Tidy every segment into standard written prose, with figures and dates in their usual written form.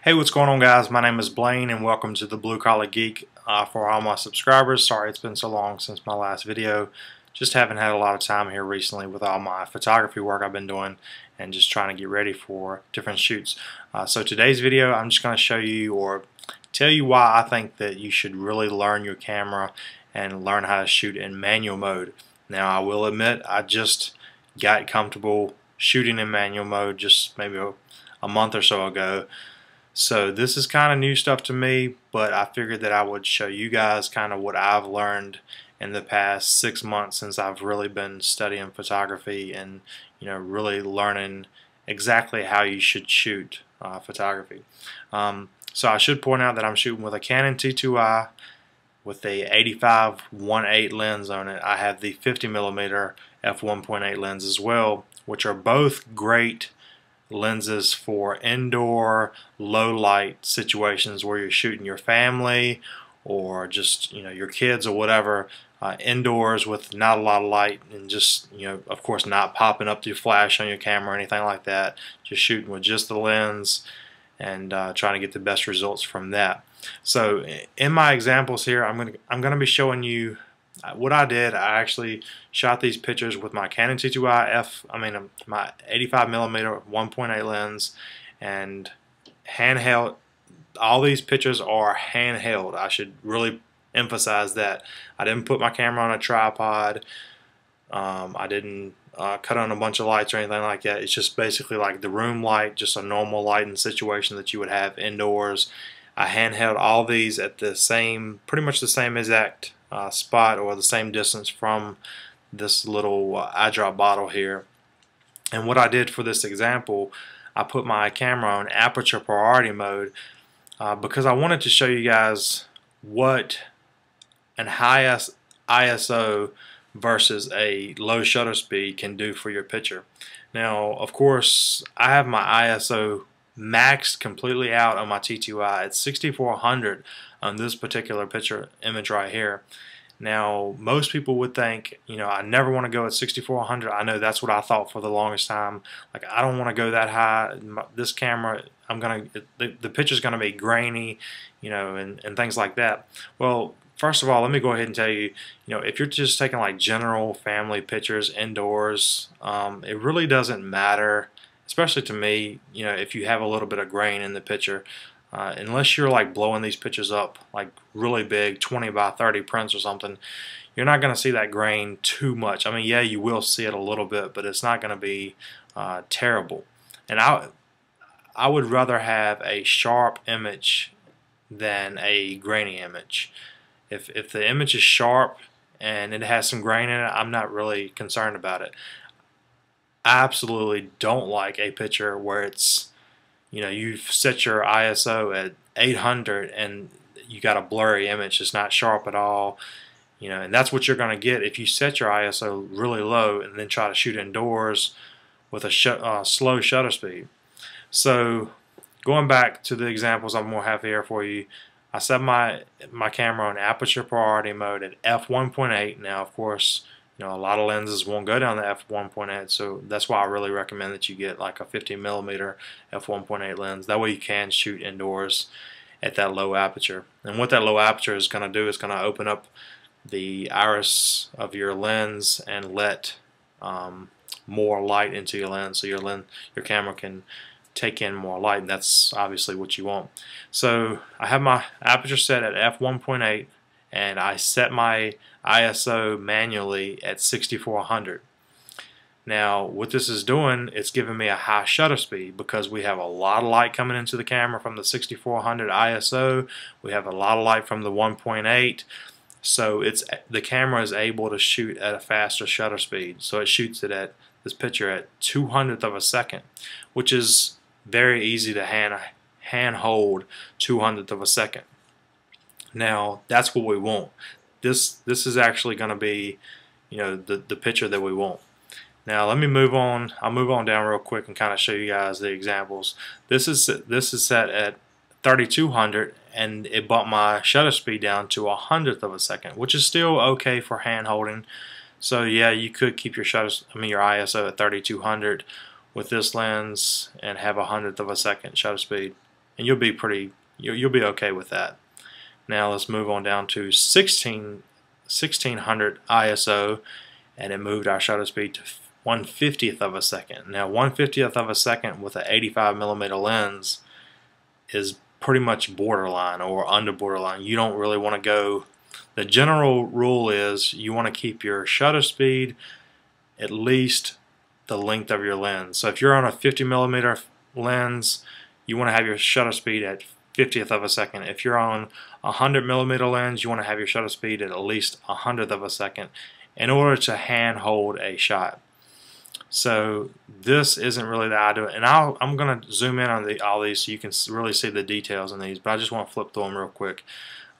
Hey, what's going on, guys? My name is Blaine and welcome to the Blue Collar Geek. For all my subscribers, sorry it's been so long since my last video. Just haven't had a lot of time here recently with all my photography work I've been doing and just trying to get ready for different shoots. So today's video, I'm just going to show you or tell you why I think that you should really learn your camera and learn how to shoot in manual mode. Now, I will admit I just got comfortable shooting in manual mode just maybe a month or so ago. So this is kind of new stuff to me, but I figured that I would show you guys kind of what I've learned in the past 6 months since I've really been studying photography and really learning exactly how you should shoot photography. So I should point out that I'm shooting with a Canon T2i with a 85-1.8 lens on it. I have the 50mm f1.8 lens as well, which are both great lenses for indoor low light situations where you're shooting your family or just your kids or whatever, indoors with not a lot of light and just of course not popping up your flash on your camera or anything like that, just shooting with just the lens and trying to get the best results from that. So in my examples here, I'm gonna be showing you what I did. I actually shot these pictures with my Canon T2i my 85mm 1.8 lens and handheld. All these pictures are handheld. I should really emphasize that. I didn't put my camera on a tripod. I didn't cut on a bunch of lights or anything like that. It's just basically like the room light, just a normal lighting situation that you would have indoors. I handheld all these at the same, pretty much the same exact spot or the same distance from this little eye drop bottle here. And what I did for this example, I put my camera on aperture priority mode because I wanted to show you guys what an high ISO versus a low shutter speed can do for your picture. Now, of course, I have my ISO maxed completely out on my T2i. It's 6400 on this particular picture image right here. Now, most people would think, I never want to go at 6400. I know that's what I thought for the longest time. Like, I don't want to go that high. This camera, the picture's gonna be grainy, and things like that. Well, first of all, let me go ahead and tell you, if you're just taking like general family pictures indoors, it really doesn't matter, especially to me, if you have a little bit of grain in the picture. Unless you're like blowing these pictures up like really big 20 by 30 prints or something, you're not going to see that grain too much. I mean, yeah, you will see it a little bit, but it's not going to be terrible. And I would rather have a sharp image than a grainy image. If the image is sharp and it has some grain in it, I'm not really concerned about it. I absolutely don't like a picture where it's you've set your ISO at 800 and you got a blurry image. It's not sharp at all. And that's what you're going to get if you set your ISO really low and then try to shoot indoors with a slow shutter speed. So going back to the examples I'm going to have here for you, I set my camera on aperture priority mode at f1.8. Now, of course, a lot of lenses won't go down to f1.8, so that's why I really recommend that you get like a 50mm f1.8 lens. That way you can shoot indoors at that low aperture. And what that low aperture is going to do is going to open up the iris of your lens and let more light into your lens, so your camera can take in more light, and that's obviously what you want. So I have my aperture set at f1.8 and I set my ISO manually at 6400. Now what this is doing, it's giving me a high shutter speed because we have a lot of light coming into the camera from the 6400 ISO. We have a lot of light from the 1.8, so the camera is able to shoot at a faster shutter speed. So it shoots it at this picture at 200th of a second, which is very easy to hand hold 200th of a second. Now that's what we want. This is actually going to be the picture that we want. Now let me move on. I'll move on down real quick and kind of show you guys the examples. This is set at 3200 and it bumped my shutter speed down to 100th of a second, which is still okay for hand holding. So yeah, you could keep your your ISO at 3200 with this lens and have 100th of a second shutter speed and you'll be okay with that. Now let's move on down to 1600 ISO, and it moved our shutter speed to 1/50th of a second. Now 1/50th of a second with an 85mm lens is pretty much borderline or under borderline. You don't really want to go. The general rule is you want to keep your shutter speed at least the length of your lens. So if you're on a 50mm lens, you want to have your shutter speed at 50th of a second. If you're on a 100mm lens, you want to have your shutter speed at least 100th of a second in order to hand hold a shot. So this isn't really the ideal, and I'm going to zoom in on all these so you can really see the details in these, but I just want to flip through them real quick.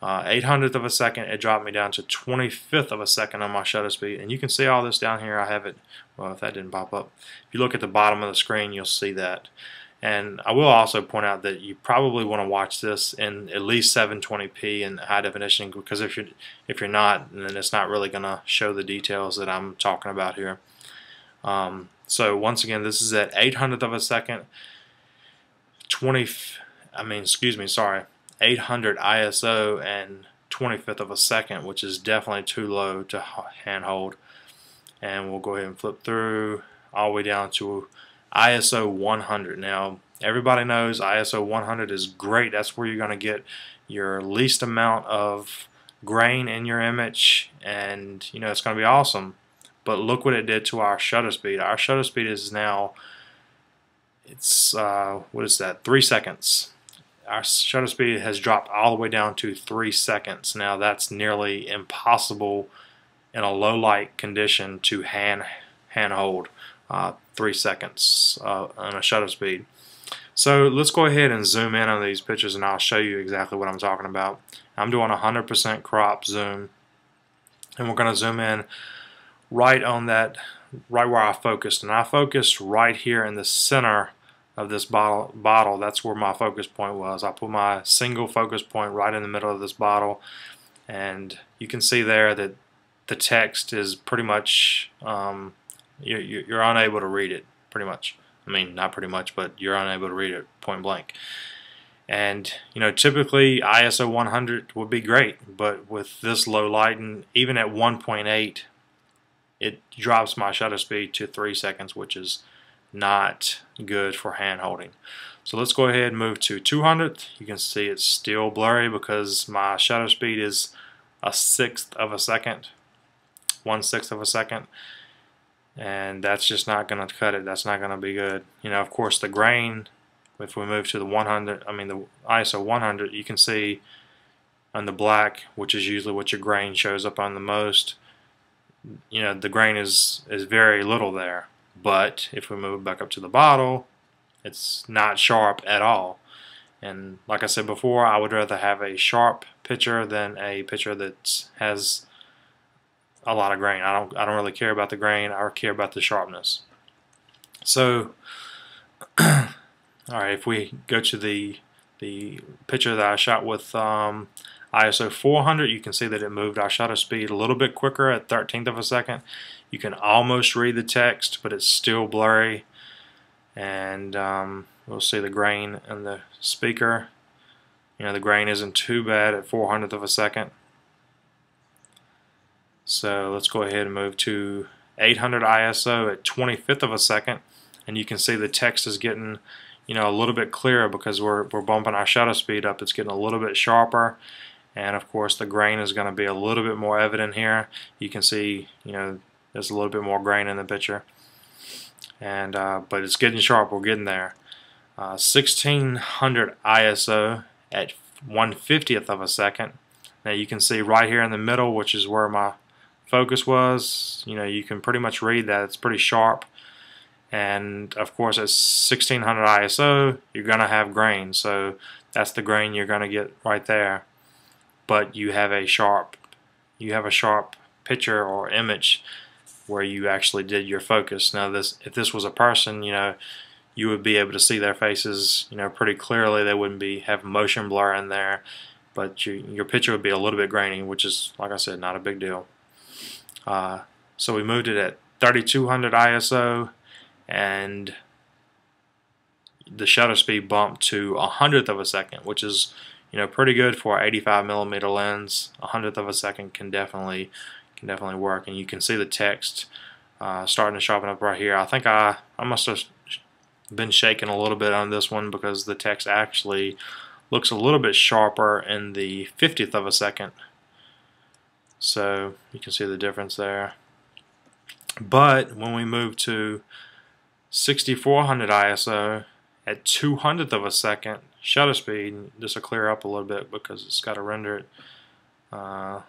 800th of a second, it dropped me down to 25th of a second on my shutter speed, and you can see all this down here. I have it, well, if that didn't pop up, if you look at the bottom of the screen, you'll see that. And I will also point out that you probably want to watch this in at least 720p in high definition, because if you're not, then it's not really going to show the details that I'm talking about here. So once again, this is at 800th of a second, 800 ISO and 25th of a second, which is definitely too low to handhold. And we'll go ahead and flip through all the way down to ISO 100. Now everybody knows ISO 100 is great. That's where you're going to get your least amount of grain in your image, and you know it's going to be awesome. But look what it did to our shutter speed. Our shutter speed is now, it's what is that, 3 seconds. Our shutter speed has dropped all the way down to 3 seconds. Now that's nearly impossible in a low light condition to hand hold 3 seconds on a shutter speed. So let's go ahead and zoom in on these pictures, and I'll show you exactly what I'm talking about. I'm doing 100% crop zoom, and we're going to zoom in right on that, right where I focused, and I focused right here in the center of this bottle. That's where my focus point was. I put my single focus point right in the middle of this bottle, and you can see there that the text is pretty much you're unable to read it, pretty much. I mean, not pretty much, but you're unable to read it point blank. And you know, typically ISO 100 would be great, but with this low lighting, even at 1.8, it drops my shutter speed to 3 seconds, which is not good for hand holding. So let's go ahead and move to 200. You can see it's still blurry because my shutter speed is 1/6 of a second, 1/6 of a second, and that's just not going to cut it. That's not going to be good. You know, of course, the grain, if we move to the 100, I mean the ISO 100, you can see on the black, which is usually what your grain shows up on the most, you know, the grain is very little there. But if we move back up to the bottle, it's not sharp at all. And like I said before, I would rather have a sharp picture than a picture that has a lot of grain. I don't really care about the grain. I care about the sharpness. So alright, if we go to the picture that I shot with ISO 400, you can see that it moved our shutter speed a little bit quicker at 1/13th of a second. You can almost read the text, but it's still blurry. And we'll see the grain in the speaker. You know, the grain isn't too bad at 400th of a second. So let's go ahead and move to 800 ISO at 25th of a second, and you can see the text is getting, you know, a little bit clearer because we're bumping our shutter speed up. It's getting a little bit sharper, and of course the grain is going to be a little bit more evident here. You can see, you know, there's a little bit more grain in the picture, and but it's getting sharp. We're getting there. 1600 ISO at 1/50th of a second. Now you can see right here in the middle, which is where my focus was, you know, you can pretty much read that it's pretty sharp. And of course at 1600 ISO you're gonna have grain, so that's the grain you're gonna get right there. But you have a sharp picture or image where you actually did your focus. Now if this was a person, you know, you would be able to see their faces, you know, pretty clearly. They wouldn't have motion blur in there, but your picture would be a little bit grainy, which is, like I said, not a big deal. So we moved it at 3200 ISO, and the shutter speed bumped to 100th of a second, which is pretty good for an 85mm lens. 100th of a second can definitely work, and you can see the text starting to sharpen up right here. I think I must have been shaking a little bit on this one because the text actually looks a little bit sharper in the 50th of a second. So you can see the difference there. But when we move to 6400 ISO at 200th of a second shutter speed, this will clear up a little bit because it's got to render it.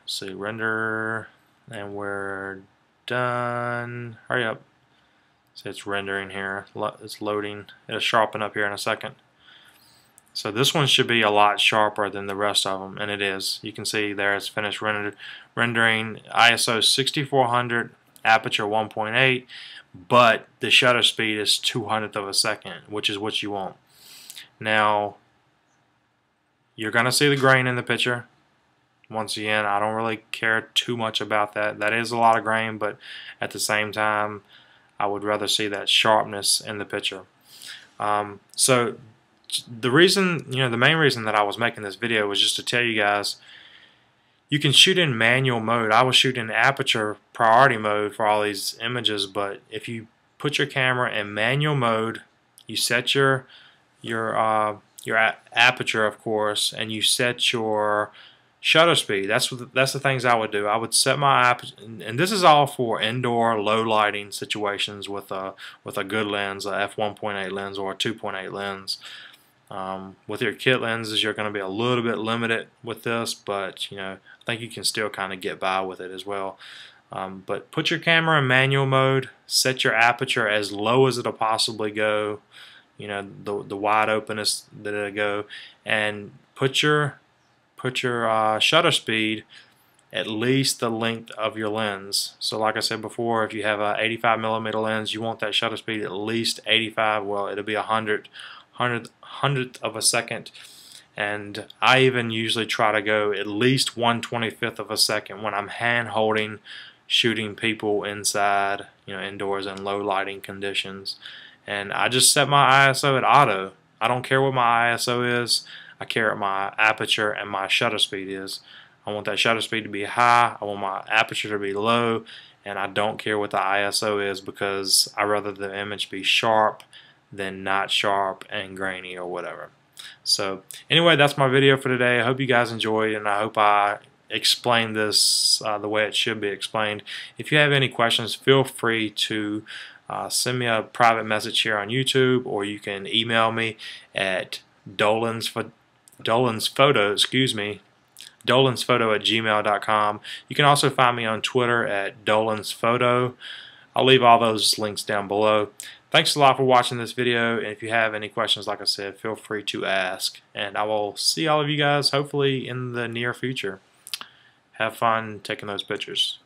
See, render, and we're done. Hurry up. See, it's rendering here. It's loading. It'll sharpen up here in a second. So this one should be a lot sharper than the rest of them, and it is. You can see there it's finished rendering ISO 6400, aperture 1.8, but the shutter speed is 200th of a second, which is what you want. Now, you're going to see the grain in the picture. Once again, I don't really care too much about that. That is a lot of grain, but at the same time, I would rather see that sharpness in the picture. So the reason, the main reason that I was making this video was just to tell you guys, you can shoot in manual mode. I was shooting aperture priority mode for all these images, but if you put your camera in manual mode, you set your aperture, of course, and you set your shutter speed. That's the things I would do. I would set my aperture, and this is all for indoor low lighting situations with a good lens, a f1.8 lens or a 2.8 lens. With your kit lenses, you're going to be a little bit limited with this, but I think you can still kind of get by with it as well. But put your camera in manual mode, set your aperture as low as it'll possibly go, the wide openness that it'll go, and put your shutter speed at least the length of your lens. So like I said before, if you have a 85mm lens, you want that shutter speed at least 85. Well, it'll be 100th of a second, and I even usually try to go at least 1/25th of a second when I'm hand holding, shooting people inside, indoors in low lighting conditions. And I just set my ISO at auto. I don't care what my ISO is. I care what my aperture and my shutter speed is. I want that shutter speed to be high. I want my aperture to be low, and I don't care what the ISO is because I'd rather the image be sharp than not sharp and grainy or whatever. So anyway, that's my video for today. I hope you guys enjoyed, and I hope I explained this the way it should be explained. If you have any questions, feel free to send me a private message here on YouTube, or you can email me at dolansphoto@gmail.com. You can also find me on Twitter at dolansphoto. I'll leave all those links down below. Thanks a lot for watching this video, and if you have any questions, like I said, feel free to ask, and I will see all of you guys hopefully in the near future. Have fun taking those pictures.